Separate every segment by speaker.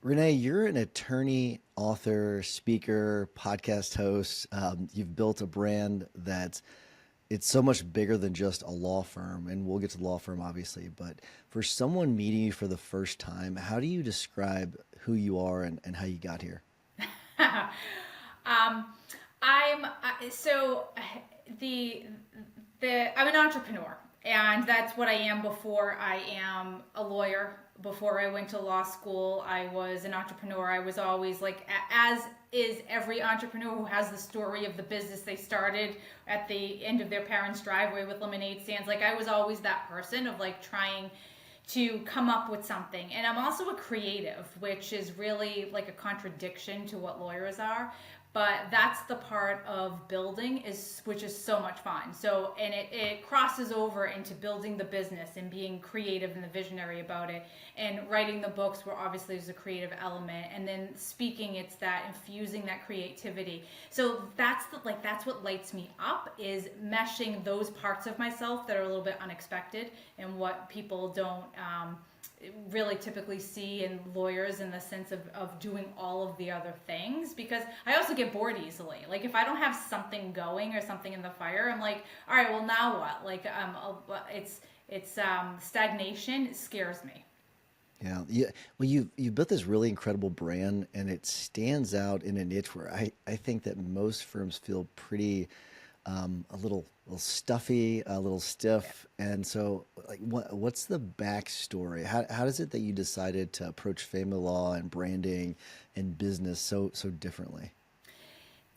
Speaker 1: Renee, you're an attorney, author, speaker, podcast host. You've built a brand that's it's so much bigger than just a law firm, and we'll get to the law firm obviously. But for someone meeting you for the first time, how do you describe who you are and how you got here?
Speaker 2: um, so the I'm an entrepreneur, and that's what I am before I am a lawyer. Before I went to law school, I was an entrepreneur. I was always like, as is every entrepreneur who has the story of the business they started at the end of their parents' driveway with lemonade stands. Like, I was always that person of like trying to come up with something. And I'm also a creative, which is really like a contradiction to what lawyers are. But that's the part of building is which is so much fun. So and it crosses over into building the business and being creative and the visionary about it. And writing the books where obviously there's a creative element. And then speaking, it's that infusing that creativity. So that's what lights me up is meshing those parts of myself that are a little bit unexpected and what people don't really typically see in lawyers in the sense of doing all of the other things, because I also get bored easily. Like if I don't have something going or something in the fire, I'm like, all right, well now what? Like it's stagnation. It scares me.
Speaker 1: Yeah. Well, you've built this really incredible brand, and it stands out in a niche where I think that most firms feel pretty a little stuffy, a little
Speaker 2: Yeah.
Speaker 1: stiff. And so, like, what's the backstory? How does it that you decided to approach family law and branding and business so differently?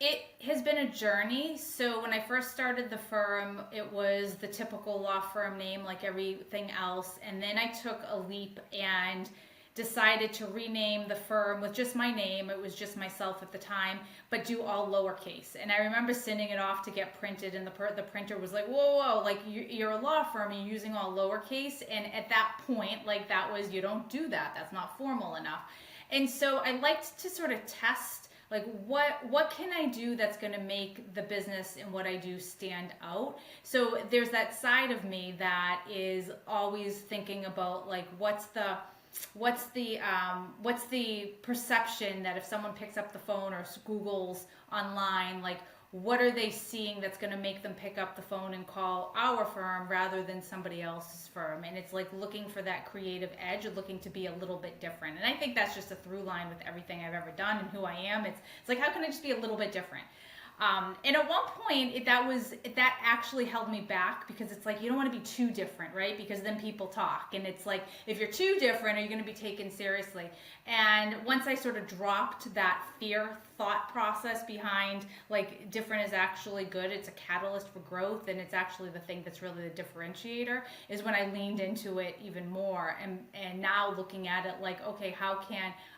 Speaker 2: It has been a journey. So when I first started the firm, it was the typical law firm name like everything else. And then I took a leap and decided to rename the firm with just my name. It was just myself at the time, but do all lowercase. And I remember sending it off to get printed, and the printer was like, "Whoa, whoa! Like you're a law firm, you're using all lowercase." And at that point, like that was you don't do that. That's not formal enough. And so I liked to sort of test like what can I do that's going to make the business and what I do stand out. So there's that side of me that is always thinking about like what's the perception that if someone picks up the phone or Google's online, like what are they seeing that's going to make them pick up the phone and call our firm rather than somebody else's firm. And it's like looking for that creative edge, looking to be a little bit different. And I think that's just a through line with everything I've ever done and who I am. It's like, how can I just be a little bit different? And at one point, that actually held me back, because it's like you don't want to be too different, right? Because then people talk, and it's like if you're too different, are you going to be taken seriously? And once I sort of dropped that fear thought process behind like different is actually good, it's a catalyst for growth, and it's actually the thing that's really the differentiator, is when I leaned into it even more. And now looking at it like, okay,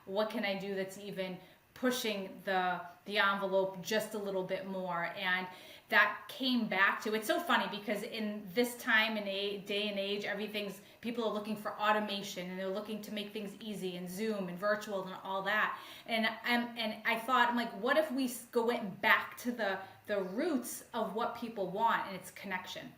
Speaker 2: what can I do that's even pushing the envelope just a little bit more. And that came back to, it's so funny because in this time and day and age, everything's, people are looking for automation and they're looking to make things easy and Zoom and virtual and all that. And I thought, I'm like, what if we went back to the roots of what people want, and it's connection.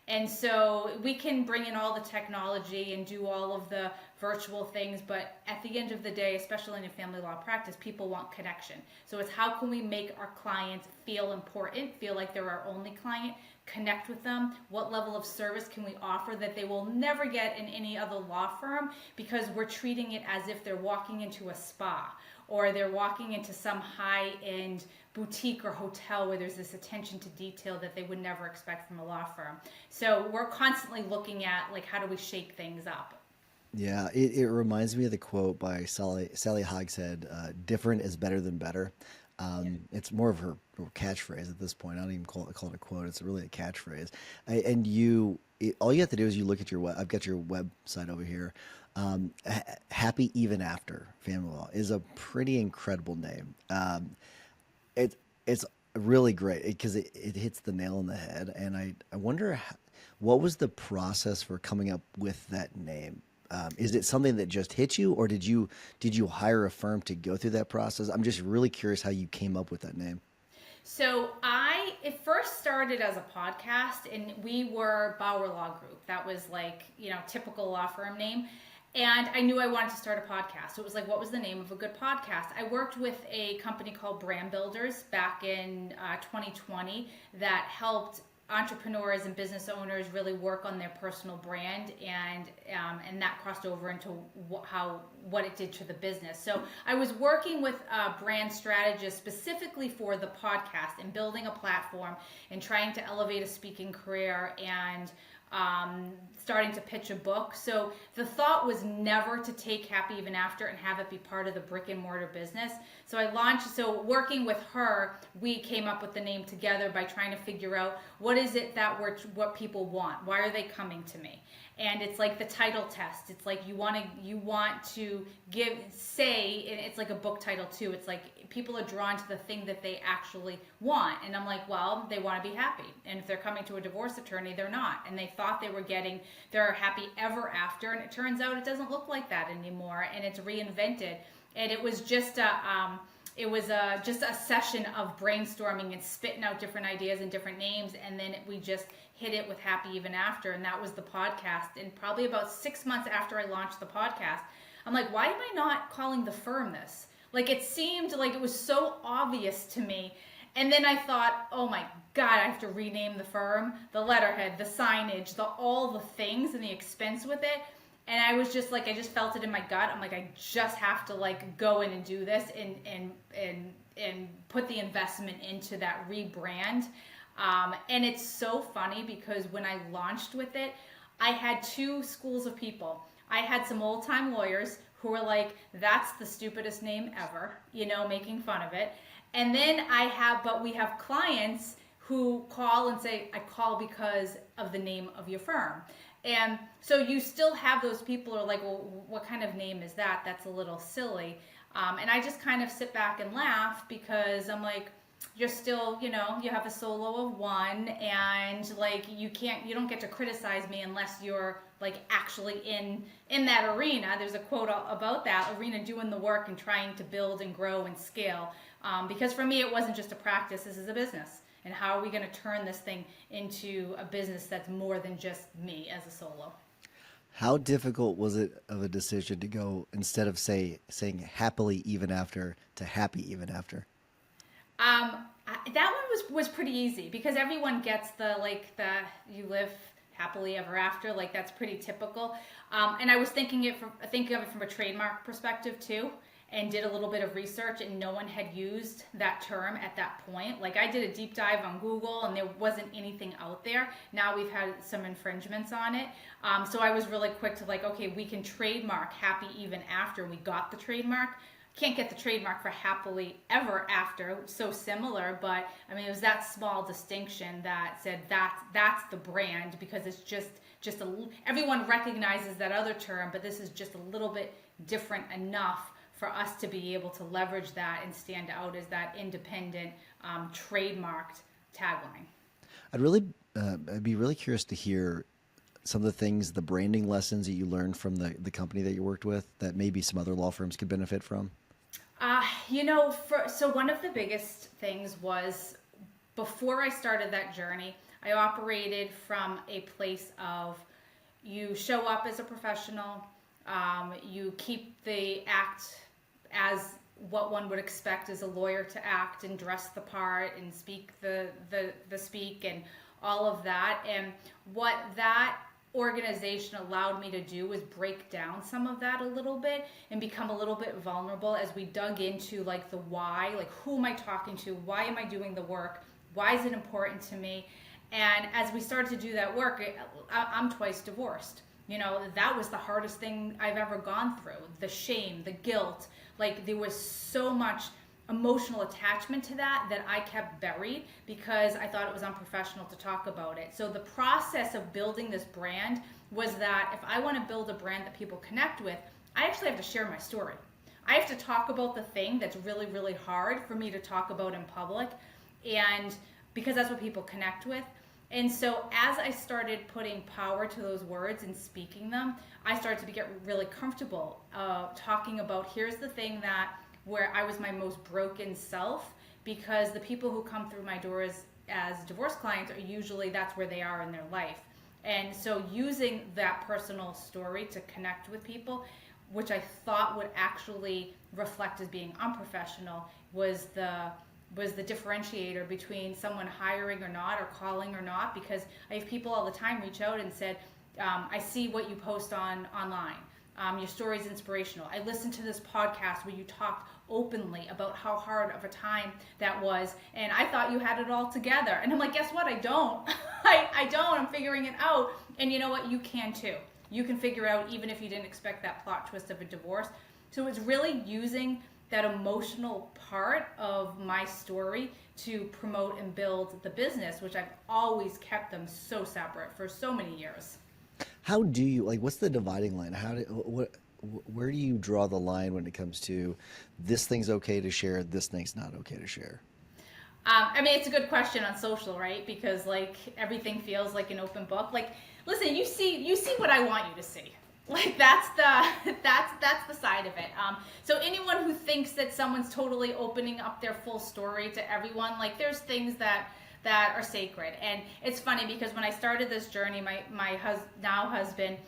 Speaker 2: And so we can bring in all the technology and do all of the virtual things, but at the end of the day, especially in a family law practice, people want connection. So it's how can we make our clients feel important, feel like they're our only client, connect with them? What level of service can we offer that they will never get in any other law firm, because we're treating it as if they're walking into a spa or they're walking into some high-end boutique or hotel where there's this attention to detail that they would never expect from a law firm. So we're constantly looking at like how do we shake things up.
Speaker 1: Yeah, it reminds me of the quote by Sally Hogshead, different is better than better.
Speaker 2: Yeah.
Speaker 1: It's more of her catchphrase at this point. I don't even call it a quote. It's really a catchphrase. And all you have to do is you look at your I've got your website over here. Happy Even After Family Law is a pretty incredible name. It's really great because it hits the nail on the head. And I wonder what was the process for coming up with that name? Is it something that just hit you, or did you hire a firm to go through that process? I'm just really curious how you came up with that name.
Speaker 2: So it first started as a podcast, and we were Bauer Law Group. That was like, typical law firm name. And I knew I wanted to start a podcast. So it was like, what was the name of a good podcast? I worked with a company called Brand Builders back in 2020 that helped entrepreneurs and business owners really work on their personal brand, and that crossed over into what it did to the business. So I was working with a brand strategist specifically for the podcast and building a platform and trying to elevate a speaking career and starting to pitch a book. So the thought was never to take Happy Even After and have it be part of the brick and mortar business. So working with her, we came up with the name together by trying to figure out what is it what people want? Why are they coming to me? And it's like the title test. It's like you want to it's like a book title too. It's like people are drawn to the thing that they actually want. And I'm like, well, they want to be happy. And if they're coming to a divorce attorney, they're not. And they thought they were getting their happy ever after. And it turns out it doesn't look like that anymore. And it's reinvented. And it was just just a session of brainstorming and spitting out different ideas and different names. And then we just hit it with Happy Even After. And that was the podcast. And probably about 6 months after I launched the podcast, I'm like, why am I not calling the firm this? Like, it seemed like it was so obvious to me. And then I thought, oh my God, I have to rename the firm, the letterhead, the signage, all the things and the expense with it. And I was just like, I just felt it in my gut. I'm like, I just have to like go in and do this and put the investment into that rebrand. And it's so funny because when I launched with it, I had two schools of people. I had some old time lawyers who were like, that's the stupidest name ever, making fun of it. And then we have clients who call and say, I call because of the name of your firm. And so you still have those people who are like, well, what kind of name is that? That's a little silly. And I just kind of sit back and laugh because I'm like, you're still, you have a solo of one, and like you don't get to criticize me unless you're like actually in that arena. There's a quote about that arena, doing the work and trying to build and grow and scale. Because for me, it wasn't just a practice. This is a business. And how are we going to turn this thing into a business that's more than just me as a solo?
Speaker 1: How difficult was it of a decision to go, instead of saying happily even after, to happy even after?
Speaker 2: That one was pretty easy because everyone gets the you live happily ever after, like that's pretty typical. And I was thinking of it from a trademark perspective too, and did a little bit of research, and no one had used that term at that point. Like, I did a deep dive on Google and there wasn't anything out there. Now we've had some infringements on it. So I was really quick to like, okay, we can trademark Happy Even After. We got the trademark. Can't get the trademark for Happily Ever After, so similar, but I mean, it was that small distinction that said that's the brand, because it's just everyone recognizes that other term, but this is just a little bit different enough for us to be able to leverage that and stand out as that independent, trademarked tagline.
Speaker 1: I'd be really curious to hear some of the things, the branding lessons that you learned from the company that you worked with that maybe some other law firms could benefit from.
Speaker 2: So one of the biggest things was, before I started that journey, I operated from a place of, you show up as a professional, you keep the act as what one would expect as a lawyer to act, and dress the part and speak the speak and all of that. And what that organization allowed me to do was break down some of that a little bit and become a little bit vulnerable as we dug into like the why, like who am I talking to? Why am I doing the work? Why is it important to me? And as we started to do that work, I'm twice divorced. That was the hardest thing I've ever gone through. The shame, the guilt, like there was so much emotional attachment to that I kept buried because I thought it was unprofessional to talk about it. So the process of building this brand was that if I want to build a brand that people connect with, I actually have to share my story. I have to talk about the thing that's really, really hard for me to talk about in public, and because that's what people connect with. And so as I started putting power to those words and speaking them, I started to get really comfortable talking about, here's the thing where I was my most broken self, because the people who come through my doors as divorce clients are usually, that's where they are in their life. And so using that personal story to connect with people, which I thought would actually reflect as being unprofessional, was the differentiator between someone hiring or not, or calling or not. Because I have people all the time reach out and said, I see what you post online. Your story is inspirational. I listened to this podcast where you talked openly about how hard of a time that was, and I thought you had it all together. And I'm like, guess what? I don't. I don't. I'm figuring it out. And you know what? You can too. You can figure out even if you didn't expect that plot twist of a divorce. So it's really using that emotional part of my story to promote and build the business, which I've always kept them so separate for so many years.
Speaker 1: How do you like? What's the dividing line? Where do you draw the line when it comes to this thing's okay to share, this thing's not okay to share?
Speaker 2: I mean, it's a good question on social, right? Because like everything feels like an open book. Like, listen, you see what I want you to see. Like that's the side of it. So anyone who thinks that someone's totally opening up their full story to everyone, like there's things that are sacred. And it's funny because when I started this journey, my now husband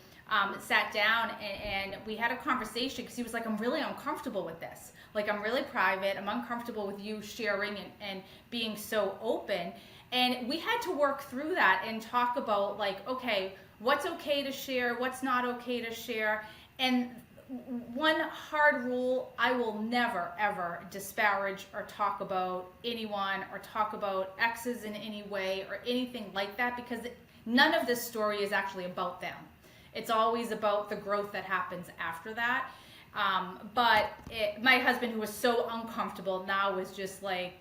Speaker 2: sat down and we had a conversation, because he was like, I'm really uncomfortable with this. Like, I'm really private. I'm uncomfortable with you sharing and being so open. And we had to work through that and talk about like, okay, what's okay to share, what's not okay to share. And one hard rule, I will never ever disparage or talk about anyone or talk about exes in any way or anything like that, because none of this story is actually about them. It's always about the growth that happens after that. My husband, who was so uncomfortable, now is just like,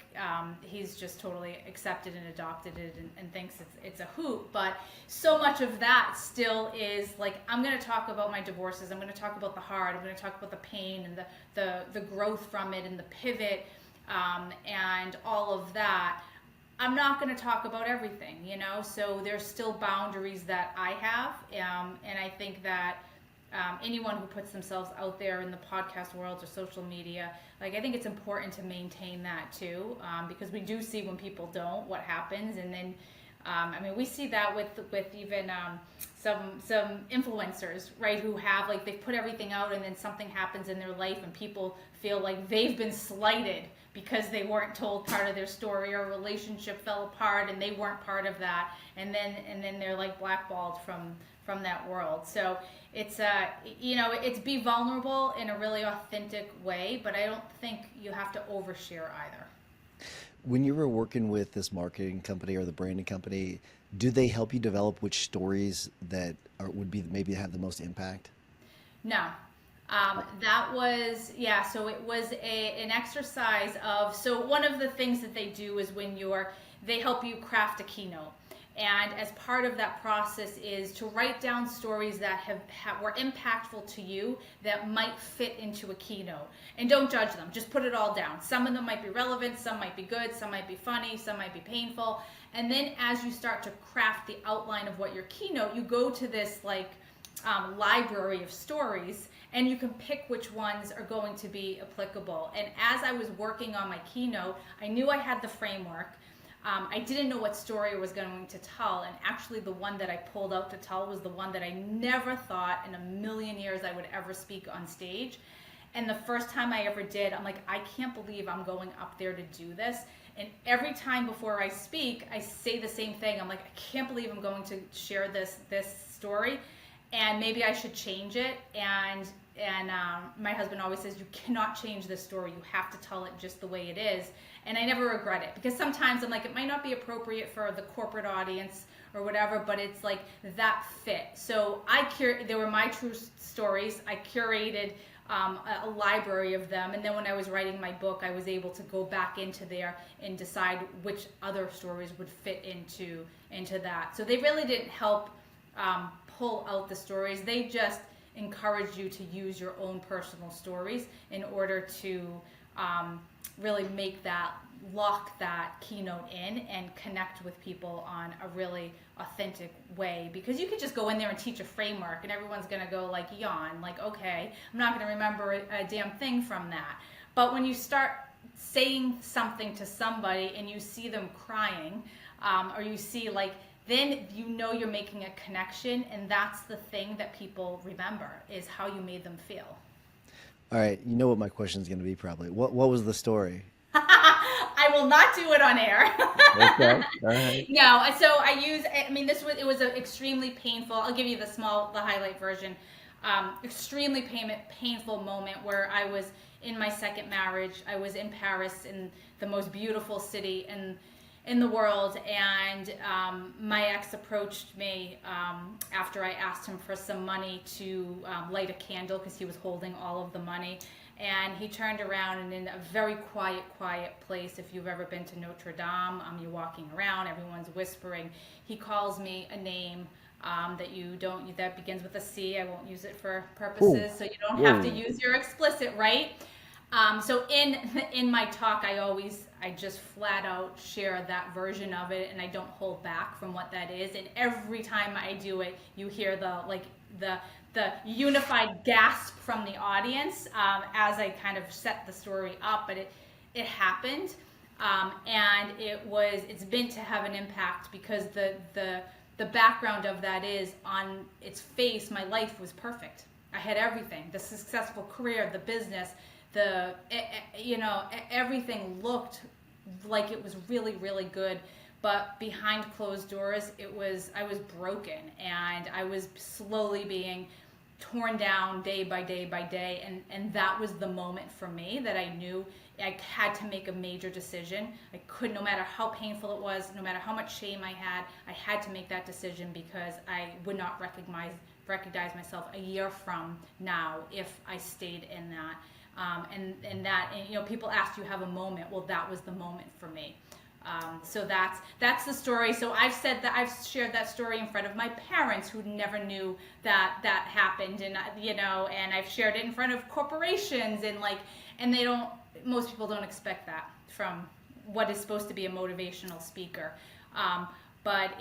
Speaker 2: he's just totally accepted and adopted it and thinks it's a hoot. But so much of that still is like, I'm going to talk about my divorces. I'm going to talk about the hard. I'm going to talk about the pain and the growth from it and the pivot, and all of that. I'm not going to talk about everything, so there's still boundaries that I have. And I think that anyone who puts themselves out there in the podcast world or social media, like I think it's important to maintain that too, because we do see when people don't, what happens. And then I mean, we see that with even some influencers, right, who have like, they've put everything out and then something happens in their life and people feel like they've been slighted because they weren't told part of their story, or a relationship fell apart and they weren't part of that, and then they're like blackballed from that world. So it's it's be vulnerable in a really authentic way, but I don't think you have to overshare either.
Speaker 1: When you were working with this marketing company or the branding company, do they help you develop which stories that would be maybe have the most impact?
Speaker 2: No. That was, yeah, so it was an exercise of, so one of the things that they do is they help you craft a keynote. And as part of that process is to write down stories that were impactful to you that might fit into a keynote. And don't judge them, just put it all down. Some of them might be relevant, some might be good, some might be funny, some might be painful. And then as you start to craft the outline of what your keynote, you go to this like library of stories, and you can pick which ones are going to be applicable. And as I was working on my keynote, I knew I had the framework. I didn't know what story I was going to tell, and actually the one that I pulled out to tell was the one that I never thought in a million years I would ever speak on stage. And the first time I ever did, I'm like, I can't believe I'm going up there to do this. And every time before I speak, I say the same thing. I'm like, I can't believe I'm going to share this story, and maybe I should change it. And my husband always says, you cannot change this story. You have to tell it just the way it is. And I never regret it, because sometimes I'm like, it might not be appropriate for the corporate audience or whatever, but it's like that fit. So they were my true stories. I curated a library of them, and then when I was writing my book, I was able to go back into there and decide which other stories would fit into that. So they really didn't help pull out the stories. They just encouraged you to use your own personal stories in order to really lock that keynote in and connect with people on a really authentic way. Because you could just go in there and teach a framework and everyone's going to go like yawn, like, okay, I'm not going to remember a damn thing from that. But when you start saying something to somebody and you see them crying, or you see like then you know you're making a connection, and that's the thing that people remember is how you made them feel.
Speaker 1: All right, you know what my question is going to be probably. What was the story?
Speaker 2: I will not do it on air.
Speaker 1: Okay, all right.
Speaker 2: No, so I mean, it was an extremely painful, I'll give you the highlight version. Extremely painful moment where I was in my second marriage. I was in Paris, in the most beautiful city in the world, and my ex approached me after I asked him for some money to light a candle because he was holding all of the money. And he turned around, and in a very quiet place, if you've ever been to Notre Dame, you're walking around, everyone's whispering. He calls me a name that begins with a C. I won't use it for
Speaker 1: Ooh,
Speaker 2: purposes, so you don't have to
Speaker 1: whoa.
Speaker 2: use your explicit, right? So in my talk, I just flat out share that version of it, and I don't hold back from what that is. And every time I do it, you hear the unified gasp from the audience as I kind of set the story up. But it happened, and it's been to have an impact because the background of that is, on its face, my life was perfect. I had everything: the successful career, the business, everything looked like it was really, really good. But behind closed doors, I was broken, and I was slowly being torn down day by day by day. And that was the moment for me that I knew I had to make a major decision. No matter how painful it was, no matter how much shame I had to make that decision, because I would not recognize myself a year from now if I stayed in that. People ask, do you have a moment? Well, that was the moment for me. So that's the story. So I've shared that story in front of my parents, who never knew that happened, and and I've shared it in front of corporations, and most people don't expect that from what is supposed to be a motivational speaker. But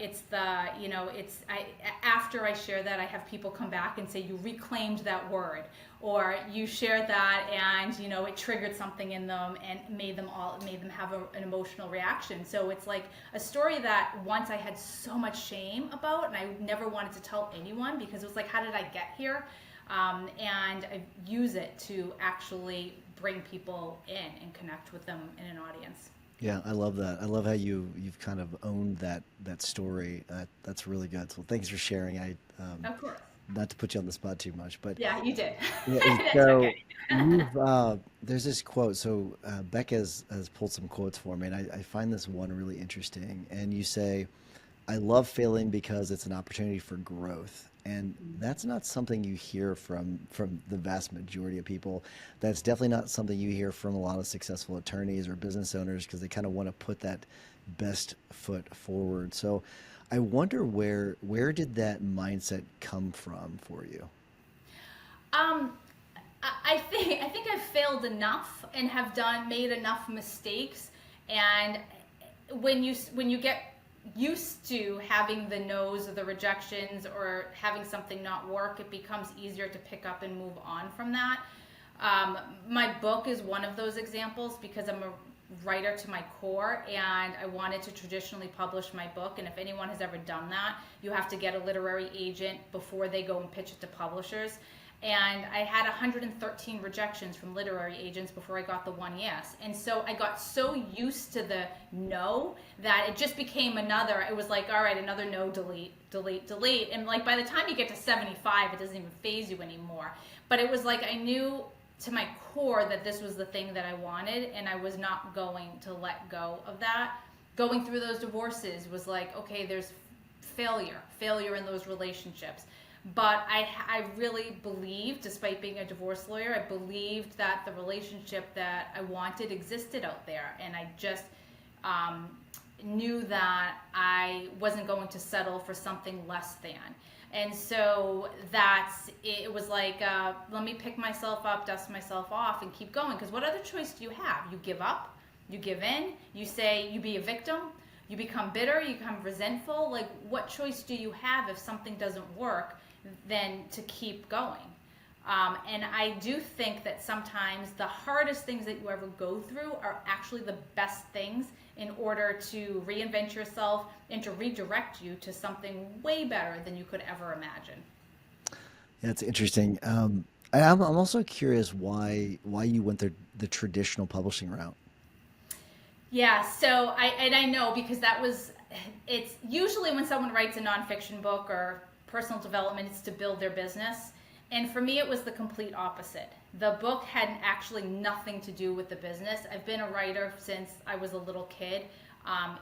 Speaker 2: after I share that, I have people come back and say, you reclaimed that word, or you shared that, and it triggered something in them and made them have an emotional reaction. So it's like a story that once I had so much shame about, and I never wanted to tell anyone, because it was like, how did I get here? And I use it to actually bring people in and connect with them in an audience.
Speaker 1: Yeah, I love that. I love how you've kind of owned that story. That's really good. So thanks for sharing.
Speaker 2: Of course.
Speaker 1: Not to put you on the spot too much, but
Speaker 2: Yeah, you did.
Speaker 1: yeah.
Speaker 2: It's
Speaker 1: So
Speaker 2: okay.
Speaker 1: there's this quote. So Becca has pulled some quotes for me, and I find this one really interesting. And you say, "I love failing because it's an opportunity for growth." And that's not something you hear from the vast majority of people. That's definitely not something you hear from a lot of successful attorneys or business owners, because they kind of want to put that best foot forward. So I wonder where did that mindset come from for you?
Speaker 2: Um, I think I've failed enough and have made enough mistakes, and when you get used to having the no's or the rejections or having something not work, it becomes easier to pick up and move on from that. My book is one of those examples, because I'm a writer to my core, and I wanted to traditionally publish my book. And if anyone has ever done that, you have to get a literary agent before they go and pitch it to publishers. And I had 113 rejections from literary agents before I got the one yes. And so I got so used to the no that it just became it was like, all right, another no, delete, delete, delete. And like by the time you get to 75, it doesn't even faze you anymore. But it was like I knew to my core that this was the thing that I wanted, and I was not going to let go of that. Going through those divorces was like, okay, there's failure in those relationships. But I really believed, despite being a divorce lawyer, I believed that the relationship that I wanted existed out there. And I just knew that I wasn't going to settle for something less than. And so it was like, let me pick myself up, dust myself off, and keep going. Because what other choice do you have? You give up, you give in, you say, you be a victim, you become bitter, you become resentful. Like, what choice do you have if something doesn't work than to keep going? And I do think that sometimes the hardest things that you ever go through are actually the best things in order to reinvent yourself and to redirect you to something way better than you could ever imagine.
Speaker 1: That's interesting. I'm also curious why you went the traditional publishing route.
Speaker 2: Yeah, so I know because that was it's usually when someone writes a nonfiction book or personal development, it's to build their business. And for me, it was the complete opposite. The book had actually nothing to do with the business. I've been a writer since I was a little kid.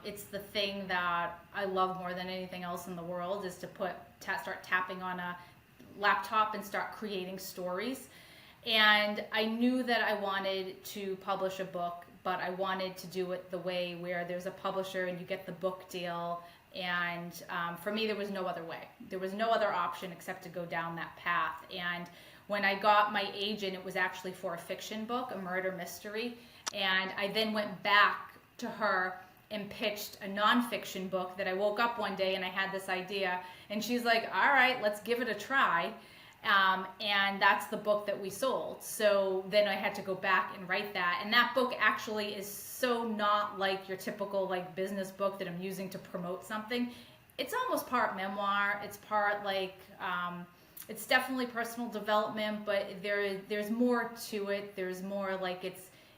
Speaker 2: It's the thing that I love more than anything else in the world is to start tapping on a laptop and start creating stories. And I knew that I wanted to publish a book, but I wanted to do it the way where there's a publisher and you get the book deal. And for me, there was no other way. There was no other option except to go down that path. And when I got my agent, it was actually for a fiction book, a murder mystery. And I then went back to her and pitched a nonfiction book that I woke up one day and I had this idea. And she's like, all right, let's give it a try. And that's the book that we sold. So then I had to go back and write that. And that book actually is so not like your typical like business book that I'm using to promote something. It's almost part memoir. It's part like, it's definitely personal development, but there's more to it. There's more like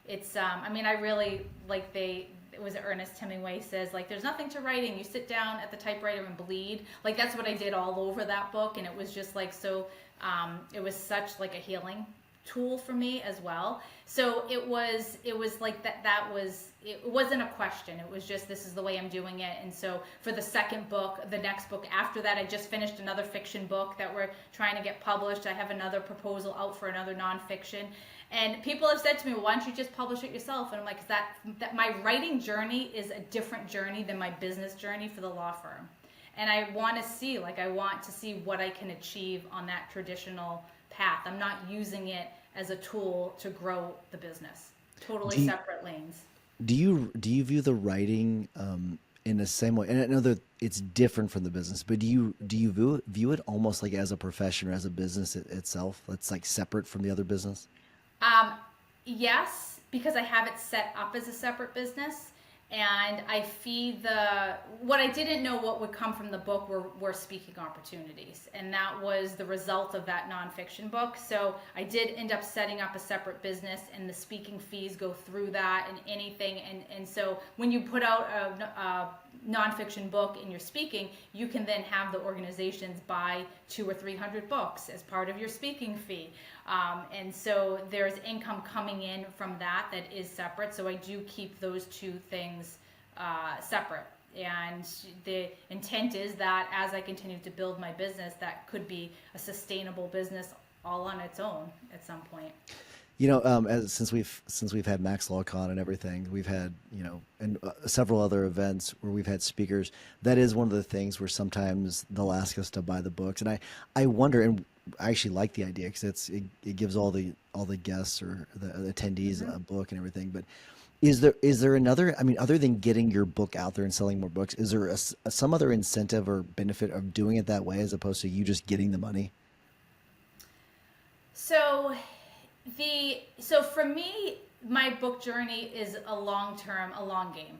Speaker 2: I mean, I really like it was Ernest Hemingway says like there's nothing to writing, you sit down at the typewriter and bleed. Like that's what I did all over that book, and it was just like so it was such like a healing tool for me as well. So it was like it wasn't a question. It was just this is the way I'm doing it. And so for the second book, the next book after that, I just finished another fiction book that we're trying to get published. I have another proposal out for another nonfiction. And people have said to me, well, why don't you just publish it yourself? And I'm like, that my writing journey is a different journey than my business journey for the law firm. And I want to see what I can achieve on that traditional path. I'm not using it as a tool to grow the business. Totally separate lanes.
Speaker 1: Do you view the writing in the same way? And I know that it's different from the business, but do you view it almost like as a profession or as a business itself that's like separate from the other business?
Speaker 2: Yes, because I have it set up as a separate business, and I feed what I didn't know what would come from the book were speaking opportunities, and that was the result of that nonfiction book. So I did end up setting up a separate business, and the speaking fees go through that and anything, and so when you put out a nonfiction book and you're speaking, you can then have the organizations buy 200 or 300 books as part of your speaking fee. And so there's income coming in from that is separate. So I do keep those two things separate. And the intent is that as I continue to build my business, that could be a sustainable business all on its own at some point.
Speaker 1: You know, since we've had Max LawCon and everything, we've had and several other events where we've had speakers. That is one of the things where sometimes they'll ask us to buy the books, and I wonder, and I actually like the idea because it gives all the guests or the attendees a book and everything. But is there another? I mean, other than getting your book out there and selling more books, is there some other incentive or benefit of doing it that way as opposed to you just getting the money?
Speaker 2: So for me, my book journey is a long game,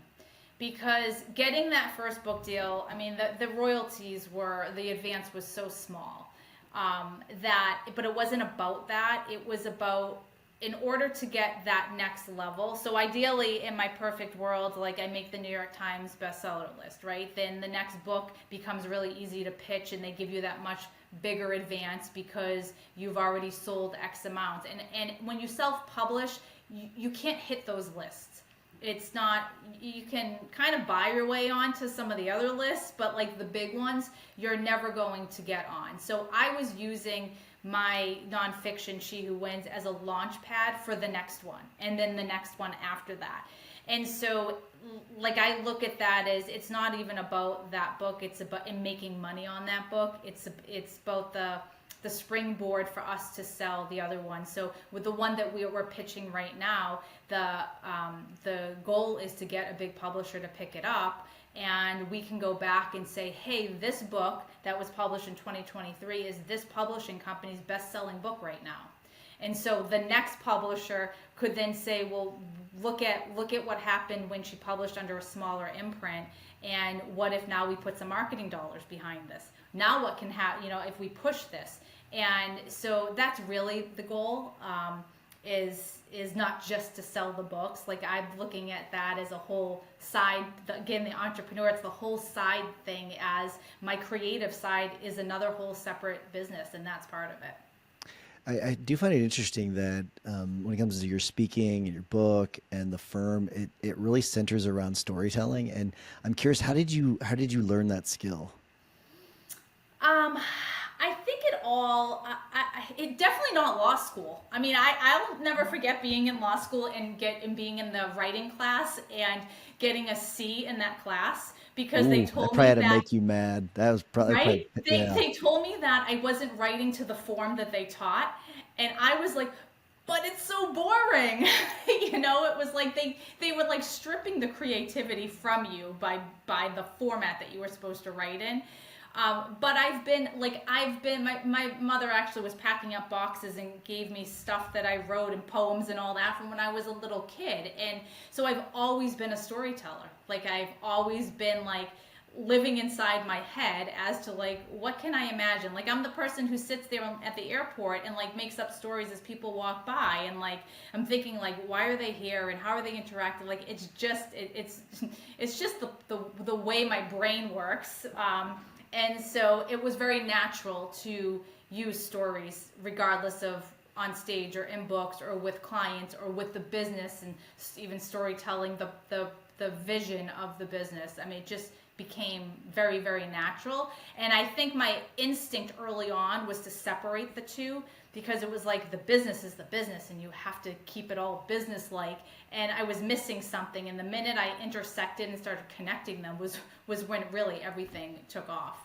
Speaker 2: because getting that first book deal, I mean, the royalties the advance was so small, but it wasn't about that. It was about, in order to get that next level. So ideally, in my perfect world, like I make the New York Times bestseller list, right? Then the next book becomes really easy to pitch, and they give you that much bigger advance because you've already sold X amount. And when you self-publish, you can't hit those lists. It's not, you can kind of buy your way onto some of the other lists, but like the big ones, you're never going to get on. So I was using my nonfiction, She Who Wins, as a launch pad for the next one, and then the next one after that. And so like I look at that as, it's not even about that book, it's about making money on that book. It's about the springboard for us to sell the other one. So with the one that we're pitching right now, the goal is to get a big publisher to pick it up, and we can go back and say, hey, this book that was published in 2023 is this publishing company's best-selling book right now. And so the next publisher could then say, well, look at what happened when she published under a smaller imprint, and what if now we put some marketing dollars behind this? Now what can happen, if we push this? And so that's really the goal, is not just to sell the books. Like, I'm looking at that as a whole side. Again, the entrepreneur, it's the whole side thing, as my creative side is another whole separate business, and that's part of it.
Speaker 1: I do find it interesting that when it comes to your speaking and your book and the firm, it really centers around storytelling. And I'm curious, how did you learn that skill?
Speaker 2: I think it definitely not law school. I mean, I'll never forget being in law school and being in the writing class and getting a C in that class, because they
Speaker 1: Ooh, that
Speaker 2: told
Speaker 1: probably
Speaker 2: me
Speaker 1: had to
Speaker 2: that,
Speaker 1: make you mad. That was probably,
Speaker 2: right?
Speaker 1: yeah.
Speaker 2: They told me that I wasn't writing to the form that they taught, and I was like, but it's so boring. It was like they were like stripping the creativity from you by the format that you were supposed to write in. But my mother actually was packing up boxes and gave me stuff that I wrote and poems and all that from when I was a little kid. And so I've always been a storyteller. Like, I've always been like living inside my head as to like, what can I imagine? Like, I'm the person who sits there at the airport and like makes up stories as people walk by, and like I'm thinking like, why are they here and how are they interacting? Like, it's just the way my brain works. And so it was very natural to use stories, regardless of on stage or in books or with clients or with the business, and even storytelling the vision of the business. I mean, it just became very, very natural. And I think my instinct early on was to separate the two, because it was like, the business is the business and you have to keep it all business-like. And I was missing something. And the minute I intersected and started connecting them was when really everything took off.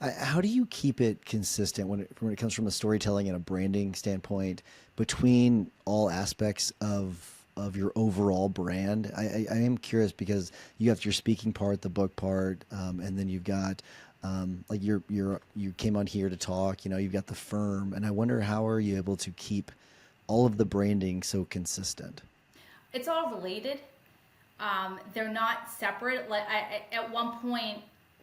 Speaker 1: How do you keep it consistent when it comes from a storytelling and a branding standpoint between all aspects of your overall brand? I am curious, because you have your speaking part, the book part, and then you've got like you came on here to talk. You've got the firm, and I wonder, how are you able to keep all of the branding so consistent?
Speaker 2: It's all related. They're not separate. Like, at one point,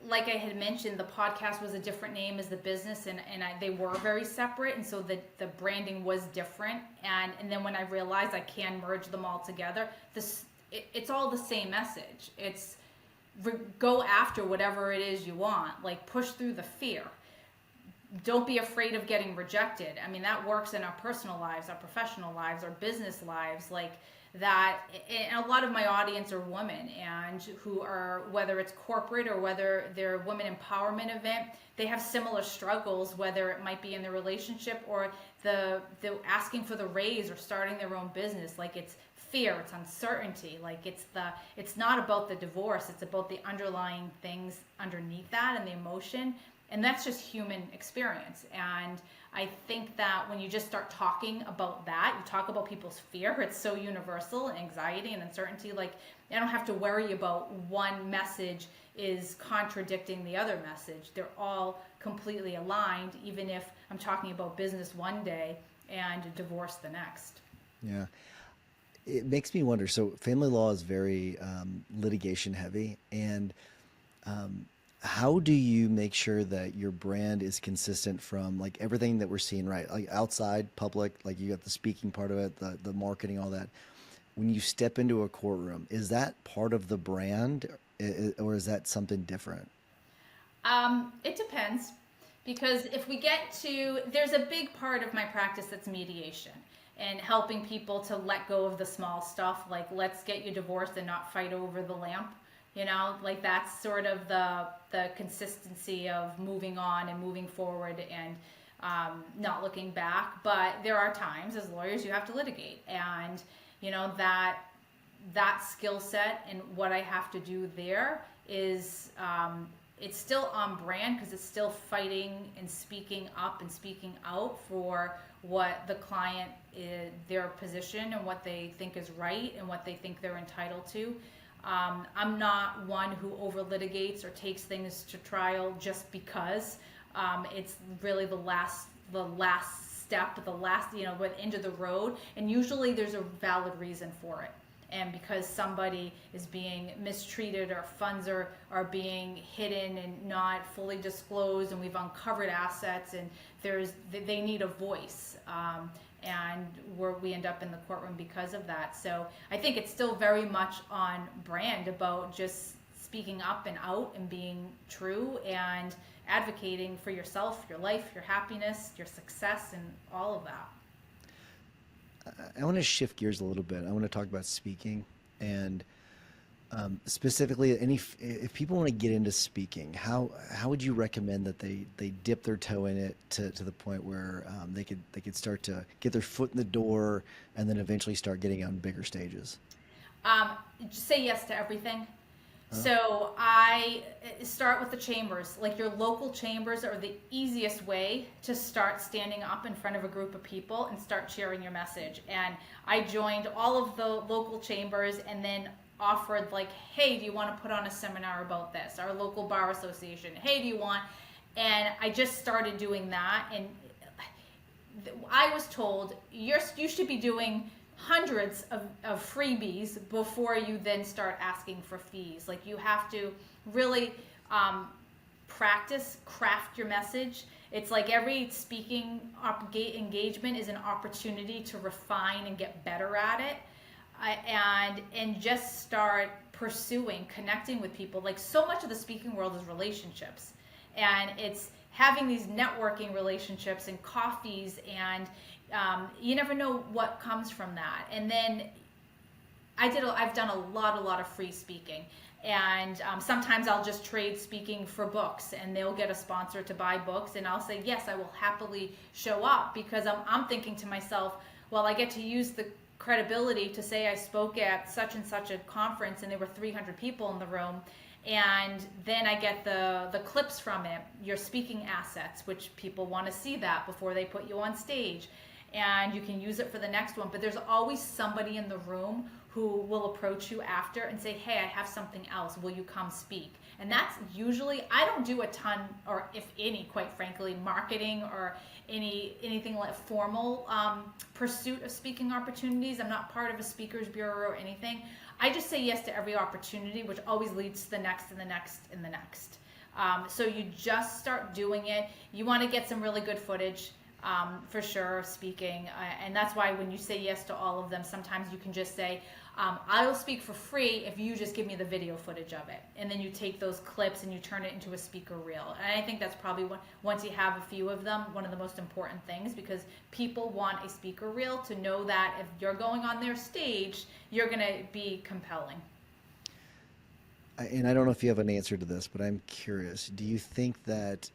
Speaker 2: like I had mentioned, the podcast was a different name as the business, and they were very separate, and so the branding was different. And then when I realized I can merge them all together, it's all the same message. It's go after whatever it is you want. Like, push through the fear. Don't be afraid of getting rejected. I mean, that works in our personal lives, our professional lives, our business lives. Like, that, and a lot of my audience are women, and who are, whether it's corporate or whether they're a women empowerment event, they have similar struggles, whether it might be in their relationship or the asking for the raise or starting their own business. Like, it's fear, it's uncertainty. Like, it's not about the divorce, it's about the underlying things underneath that and the emotion. And that's just human experience. And I think that when you just start talking about that, you talk about people's fear, it's so universal, anxiety and uncertainty. Like, I don't have to worry about one message is contradicting the other message. They're all completely aligned, even if I'm talking about business one day and divorce the next.
Speaker 1: Yeah. It makes me wonder. So family law is very litigation heavy. And how do you make sure that your brand is consistent from like everything that we're seeing, right? Like outside, public, like you got the speaking part of it, the marketing, all that. When you step into a courtroom, is that part of the brand, or is that something different?
Speaker 2: It depends, because if we get to, there's a big part of my practice that's mediation and helping people to let go of the small stuff. Like, let's get you divorced and not fight over the lamp. Like, that's sort of the consistency of moving on and moving forward and not looking back. But there are times as lawyers you have to litigate, and that skill set and what I have to do there is it's still on brand, because it's still fighting and speaking up and speaking out for what the client is, their position, and what they think is right and what they think they're entitled to. I'm not one who over litigates or takes things to trial just because. It's really the last step, the last, end of the road. And usually there's a valid reason for it. And because somebody is being mistreated or funds are being hidden and not fully disclosed, and we've uncovered assets, and they need a voice. And we end up in the courtroom because of that. So I think it's still very much on brand about just speaking up and out and being true and advocating for yourself, your life, your happiness, your success, and all of that.
Speaker 1: I want to shift gears a little bit. I want to talk about speaking and specifically, if people want to get into speaking, how would you recommend that they dip their toe in it to the point where they could start to get their foot in the door and then eventually start getting on bigger stages?
Speaker 2: Just say yes to everything. So I start with the chambers. Like, your local chambers are the easiest way to start standing up in front of a group of people and start sharing your message. And I joined all of the local chambers and then offered, like, hey, do you want to put on a seminar about this? Our local bar association, hey, do you want? And I just started doing that. And I was told you should be doing hundreds of freebies before you then start asking for fees. Like, you have to really craft your message. It's like every speaking engagement is an opportunity to refine and get better at it, and just start connecting with people. Like, so much of the speaking world is relationships, and it's having these networking relationships and coffees, and you never know what comes from that. And then I've done a lot of free speaking, and sometimes I'll just trade speaking for books, and they'll get a sponsor to buy books, and I'll say yes, I will happily show up, because I'm thinking to myself, well, I get to use the credibility to say I spoke at such and such a conference and there were 300 people in the room, and then I get the clips from it, your speaking assets, which people want to see that before they put you on stage, and you can use it for the next one. But there's always somebody in the room who will approach you after and say, hey, I have something else, will you come speak? And that's usually, I don't do a ton, or if any, quite frankly, marketing or anything like formal pursuit of speaking opportunities. I'm not part of a speakers bureau or anything. I just say yes to every opportunity, which always leads to the next and the next and the next. So you just start doing it. You want to get some really good footage, for sure, speaking. And that's why when you say yes to all of them, sometimes you can just say, I will speak for free if you just give me the video footage of it. And then you take those clips and you turn it into a speaker reel. And I think that's probably once you have a few of them, one of the most important things, because people want a speaker reel to know that if you're going on their stage, you're going to be compelling.
Speaker 1: And I don't know if you have an answer to this, but I'm curious. Do you think that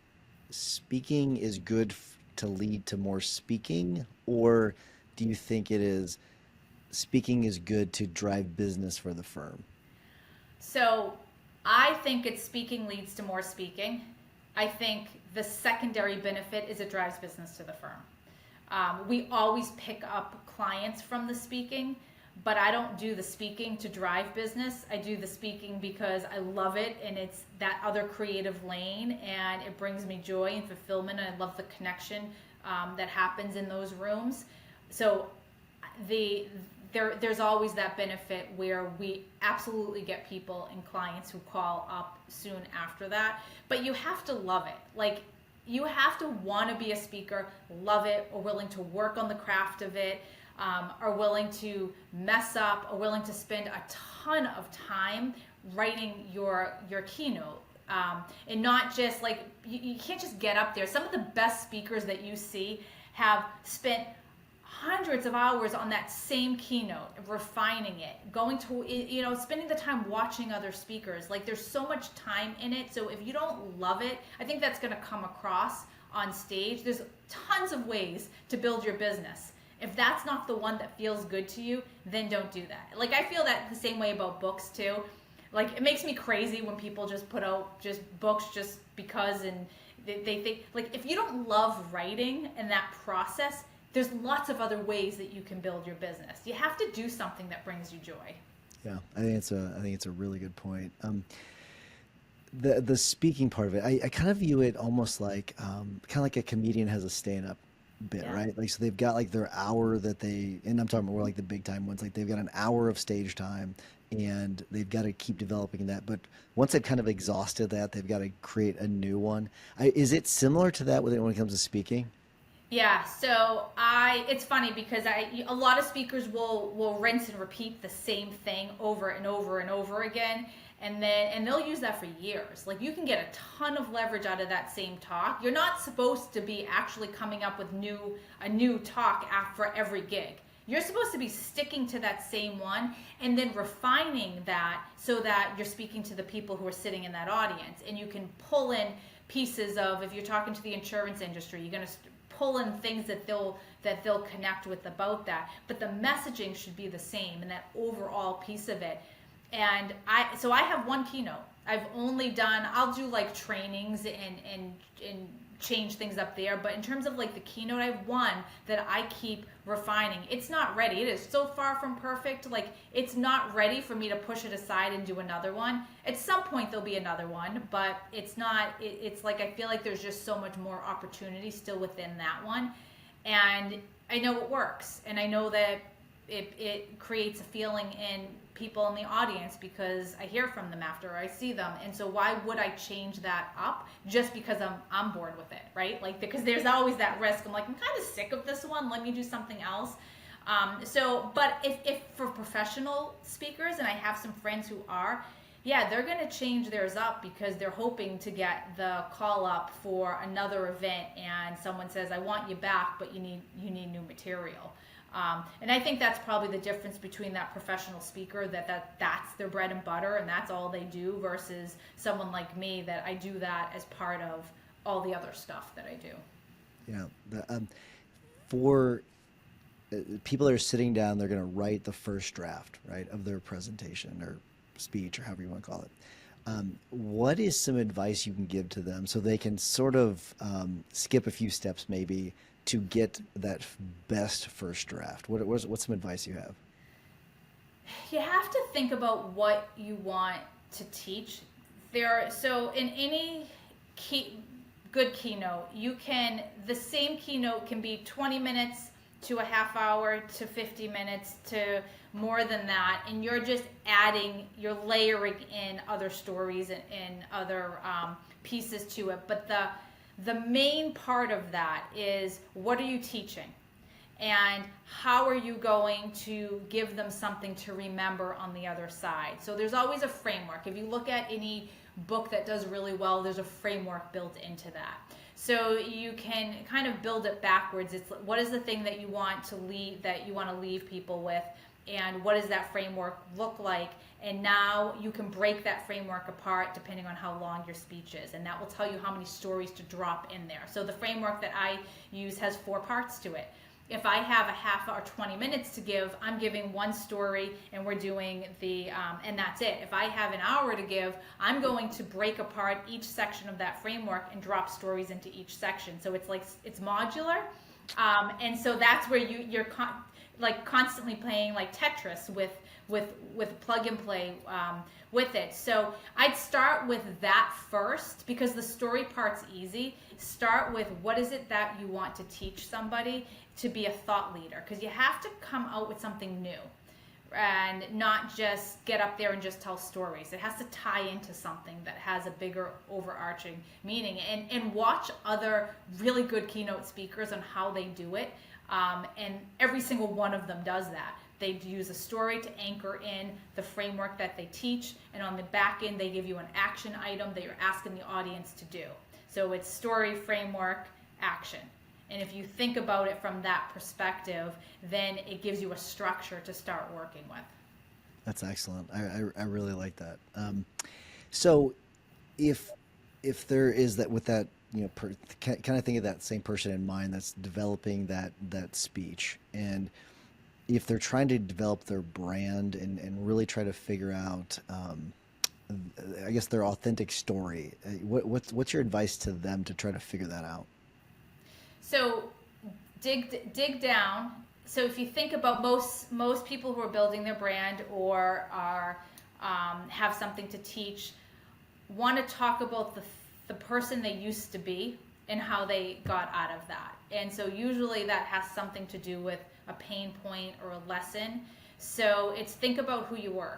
Speaker 1: speaking is good to lead to more speaking, or do you think speaking is good to drive business for the firm?
Speaker 2: So I think speaking leads to more speaking. I think the secondary benefit is it drives business to the firm. We always pick up clients from the speaking, but I don't do the speaking to drive business. I do the speaking because I love it, and it's that other creative lane, and it brings me joy and fulfillment, and I love the connection that happens in those rooms. So there's always that benefit where we absolutely get people and clients who call up soon after that. But you have to love it. Like, you have to want to be a speaker, love it, or willing to work on the craft of it, are willing to mess up, or willing to spend a ton of time writing your keynote. And not just like, you can't just get up there. Some of the best speakers that you see have spent hundreds of hours on that same keynote, refining it, spending the time watching other speakers. Like, there's so much time in it. So if you don't love it, I think that's going to come across on stage. There's tons of ways to build your business. If that's not the one that feels good to you, then don't do that. Like, I feel that the same way about books too. Like, it makes me crazy when people just put out just books just because, and they think, like, if you don't love writing and that process, there's lots of other ways that you can build your business. You have to do something that brings you joy.
Speaker 1: Yeah, I think it's a really good point. The speaking part of it, I kind of view it almost like kind of like a comedian has a stand-up bit,
Speaker 2: Yeah.
Speaker 1: right? Like so they've got like their hour that they, and I'm talking about more like the big time ones, like they've got an hour of stage time and they've got to keep developing that. But once they've kind of exhausted that, they've got to create a new one. Is it similar to that when it comes to speaking?
Speaker 2: Yeah, so it's funny because a lot of speakers will rinse and repeat the same thing over and over and over again, and they'll use that for years. Like you can get a ton of leverage out of that same talk. You're not supposed to be actually coming up with a new talk after every gig. You're supposed to be sticking to that same one and then refining that so that you're speaking to the people who are sitting in that audience, and you can pull in pieces of, if you're talking to the insurance industry, you're going to pull in things that they'll connect with about that, but the messaging should be the same and that overall piece of it. And I have one keynote. I'll do like trainings and change things up there, but in terms of like the keynote, I have one that I keep refining. It's not ready. It is so far from perfect. Like it's not ready for me to push it aside and do another one. At some point there'll be another one, but it's not. It's like I feel like there's just so much more opportunity still within that one, and I know it works, and I know that it creates a feeling in people in the audience because I hear from them after I see them. And so why would I change that up just because I'm bored with it, right? Like because there's always that risk. I'm like, I'm kind of sick of this one. Let me do something else. But if for professional speakers, and I have some friends who are, yeah, they're going to change theirs up because they're hoping to get the call up for another event, and someone says, "I want you back, but you need new material." And I think that's probably the difference between that professional speaker that's their bread and butter and that's all they do versus someone like me that I do that as part of all the other stuff that I do.
Speaker 1: Yeah. For people that are sitting down, they're going to write the first draft, right, of their presentation or speech or however you want to call it. What is some advice you can give to them so they can sort of skip a few steps maybe to get that best first draft? What's some advice you have?
Speaker 2: You have to think about what you want to teach. So in any key, good keynote, the same keynote can be 20 minutes to a half hour to 50 minutes to more than that, and you're layering in other stories and other pieces to it. But the main part of that is, what are you teaching? And how are you going to give them something to remember on the other side? So there's always a framework. If you look at any book that does really well, there's a framework built into that. So you can kind of build it backwards. It's what is the thing that you want to leave people with, and what does that framework look like? And now you can break that framework apart depending on how long your speech is, and that will tell you how many stories to drop in there. So the framework that I use has 4 parts to it. If I have a half or 20 minutes to give, I'm giving one story and we're doing and that's it. If I have an hour to give, I'm going to break apart each section of that framework and drop stories into each section. So it's modular. And so that's where you're constantly playing like Tetris with plug and play with it. So I'd start with that first because the story part's easy. Start with what is it that you want to teach somebody to be a thought leader, because you have to come out with something new and not just get up there and just tell stories. It has to tie into something that has a bigger overarching meaning, and watch other really good keynote speakers on how they do it. And every single one of them does that. They use a story to anchor in the framework that they teach, and on the back end they give you an action item that you're asking the audience to do. So it's story, framework, action. And if you think about it from that perspective, then it gives you a structure to start working with.
Speaker 1: That's excellent. I really like that. So if there is that with that, kind of think of that same person in mind that's developing that speech, and if they're trying to develop their brand and really try to figure out, I guess, their authentic story, what's your advice to them to try to figure that out?
Speaker 2: So dig down, So if you think about most people who are building their brand or are have something to teach, want to talk about the person they used to be and how they got out of that. And so usually that has something to do with a pain point or a lesson. So it's think about who you were.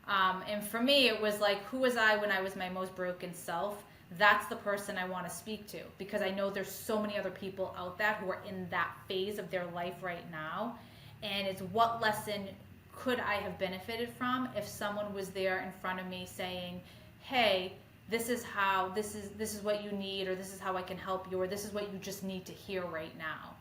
Speaker 2: And for me, it was like, who was I when I was my most broken self? That's the person I want to speak to, because I know there's so many other people out there who are in that phase of their life right now. And it's what lesson could I have benefited from if someone was there in front of me saying, hey, this is what you need, or this is how I can help you, or this is what you just need to hear right now.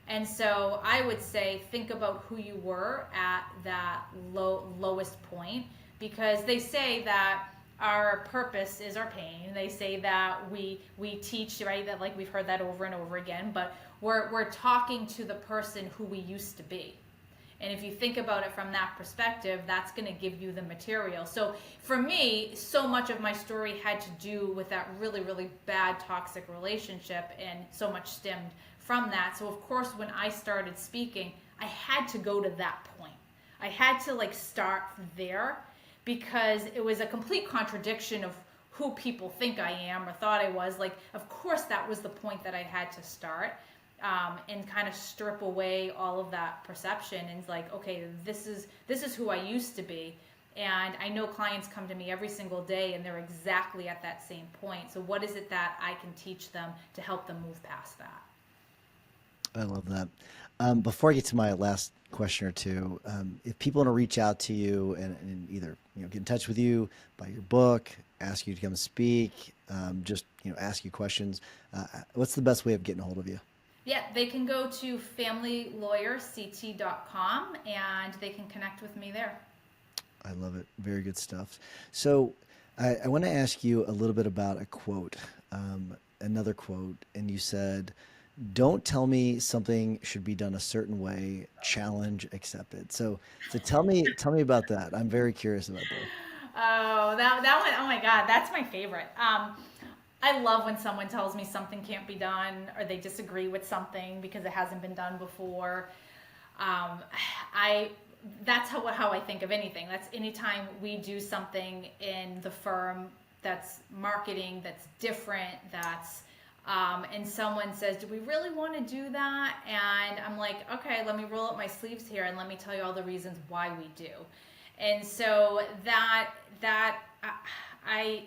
Speaker 2: And so I would say think about who you were at that lowest point, because they say that our purpose is our pain. They say that we teach, right, that like we've heard that over and over again, but we're talking to the person who we used to be. And if you think about it from that perspective, that's going to give you the material. So for me, so much of my story had to do with that really, really bad toxic relationship, and so much stemmed from that. So of course, when I started speaking, I had to go to that point. I had to like start there, because it was a complete contradiction of who people think I am or thought I was. Like, of course, that was the point that I had to start. And kind of strip away all of that perception, and like, okay, this is who I used to be. And I know clients come to me every single day and they're exactly at that same point. So what is it that I can teach them to help them move past that?
Speaker 1: I love that. Before I get to my last question or two, if people want to reach out to you and either get in touch with you, buy your book, ask you to come speak, just ask you questions, what's the best way of getting a hold of you?
Speaker 2: Yeah, they can go to familylawyerct.com and they can connect with me there.
Speaker 1: I love it. Very good stuff. So I want to ask you a little bit about a quote, another quote, and you said, "Don't tell me something should be done a certain way. Challenge accepted." So tell me about that. I'm very curious about that.
Speaker 2: Oh, that one, oh my God, that's my favorite. I love when someone tells me something can't be done, or they disagree with something because it hasn't been done before. Um, I that's how I think of anything. That's anytime we do something in the firm that's marketing, that's different, that's and someone says, "Do we really want to do that?" And I'm like, "Okay, let me roll up my sleeves here and let me tell you all the reasons why we do." And so that I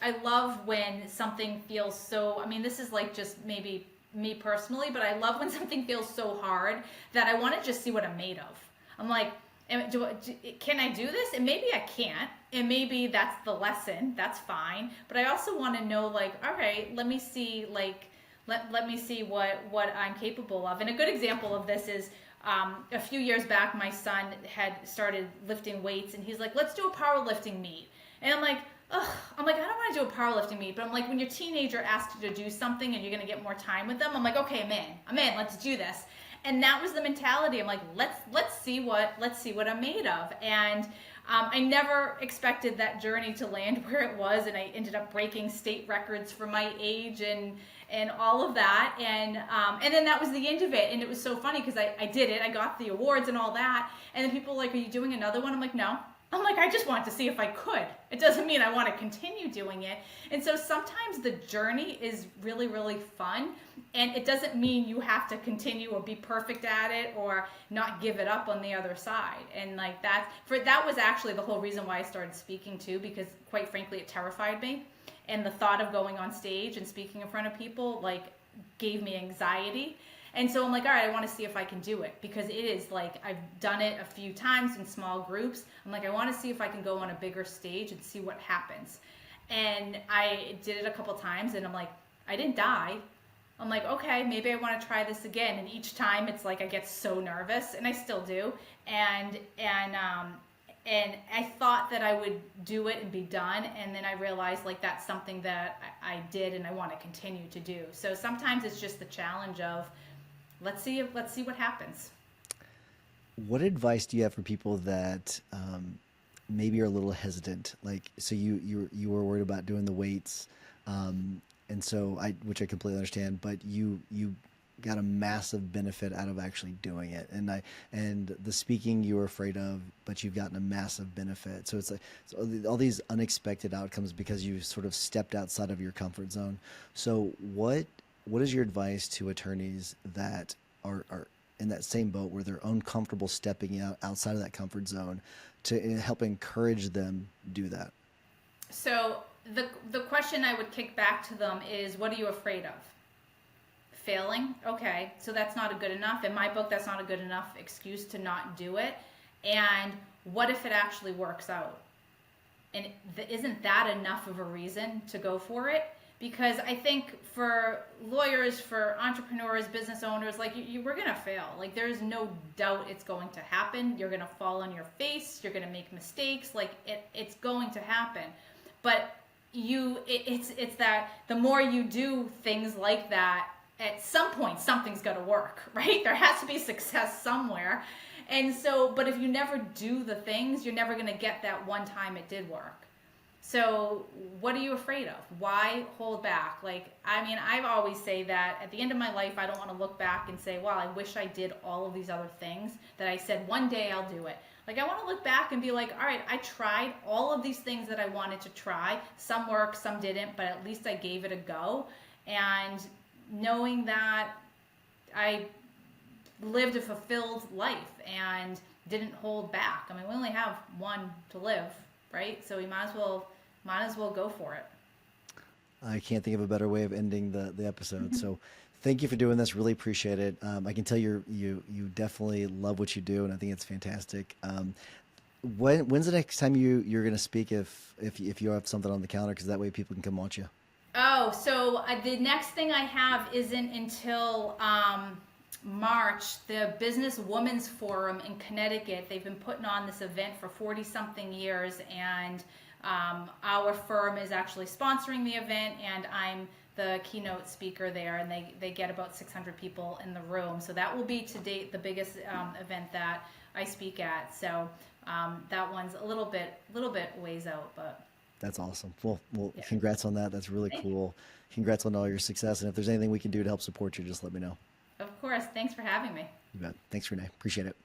Speaker 2: I love when something feels so, I mean, this is like just maybe me personally, but I love when something feels so hard that I want to just see what I'm made of. I'm like, can I do this? And maybe I can't. And maybe that's the lesson. That's fine. But I also want to know, like, all right, let me see, like, let me see what I'm capable of. And a good example of this is a few years back, my son had started lifting weights, and he's like, let's do a powerlifting meet. And I'm like, ugh, I don't want to do a powerlifting meet, but I'm like, when your teenager asks you to do something and you're going to get more time with them, I'm like, okay, I'm in, let's do this. And that was the mentality. I'm like, let's see what I'm made of. And I never expected that journey to land where it was, and I ended up breaking state records for my age and all of that. And then that was the end of it. And it was so funny because I did it. I got the awards and all that. And then people were like, are you doing another one? I'm like, no. I'm like, I just wanted to see if I could. It doesn't mean I want to continue doing it. And so sometimes the journey is really, really fun. And it doesn't mean you have to continue or be perfect at it or not give it up on the other side. And like that was actually the whole reason why I started speaking too, because quite frankly, it terrified me. And the thought of going on stage and speaking in front of people like gave me anxiety. And so I'm like, all right, I want to see if I can do it, because it is like, I've done it a few times in small groups. I'm like, I want to see if I can go on a bigger stage and see what happens. And I did it a couple times, and I'm like, I didn't die. I'm like, okay, maybe I want to try this again. And each time it's like I get so nervous, and I still do. And I thought that I would do it and be done, and then I realized like that's something that I did and I want to continue to do. So sometimes it's just the challenge of let's see what happens.
Speaker 1: What advice do you have for people that maybe are a little hesitant? Like, so you were worried about doing the weights, and so which I completely understand, but you got a massive benefit out of actually doing it, and the speaking you were afraid of, but you've gotten a massive benefit. So it's like all these unexpected outcomes because you sort of stepped outside of your comfort zone. So what is your advice to attorneys that are in that same boat where they're uncomfortable stepping outside of that comfort zone to help encourage them do that?
Speaker 2: So the question I would kick back to them is, what are you afraid of? Failing? Okay, so that's not a good enough. In my book, that's not a good enough excuse to not do it. And what if it actually works out? And isn't that enough of a reason to go for it? Because I think for lawyers, for entrepreneurs, business owners, like we're gonna fail. Like there's no doubt it's going to happen. You're gonna fall on your face. You're gonna make mistakes. Like it's going to happen. But it's that the more you do things like that, at some point something's going to work, right? There has to be success somewhere. And so, but if you never do the things, you're never going to get that one time it did work. So what are you afraid of? Why hold back? Like, I mean, I've always say that at the end of my life, I don't want to look back and say, wow, I wish I did all of these other things that I said one day I'll do it. Like, I want to look back and be like, all right, I tried all of these things that I wanted to try. Some worked, some didn't, but at least I gave it a go. And knowing that I lived a fulfilled life and didn't hold back. I mean, we only have one to live, right? So we might as well go for it.
Speaker 1: I can't think of a better way of ending the episode. So thank you for doing this. Really appreciate it. I can tell you definitely love what you do, and I think it's fantastic. When's the next time you're going to speak if you have something on the calendar? Because that way people can come watch you.
Speaker 2: Oh, so the next thing I have isn't until March. The Business Women's Forum in Connecticut. They've been putting on this event for 40-something years, and our firm is actually sponsoring the event, and I'm the keynote speaker there, and they get about 600 people in the room. So that will be to date the biggest event that I speak at. So that one's a little bit ways out, but.
Speaker 1: That's awesome. Well,
Speaker 2: Yeah.
Speaker 1: Congrats on that. That's really cool. Congrats on all your success. And if there's anything we can do to help support you, just let me know.
Speaker 2: Of course. Thanks for having me.
Speaker 1: You bet. Thanks, Renee. Appreciate it.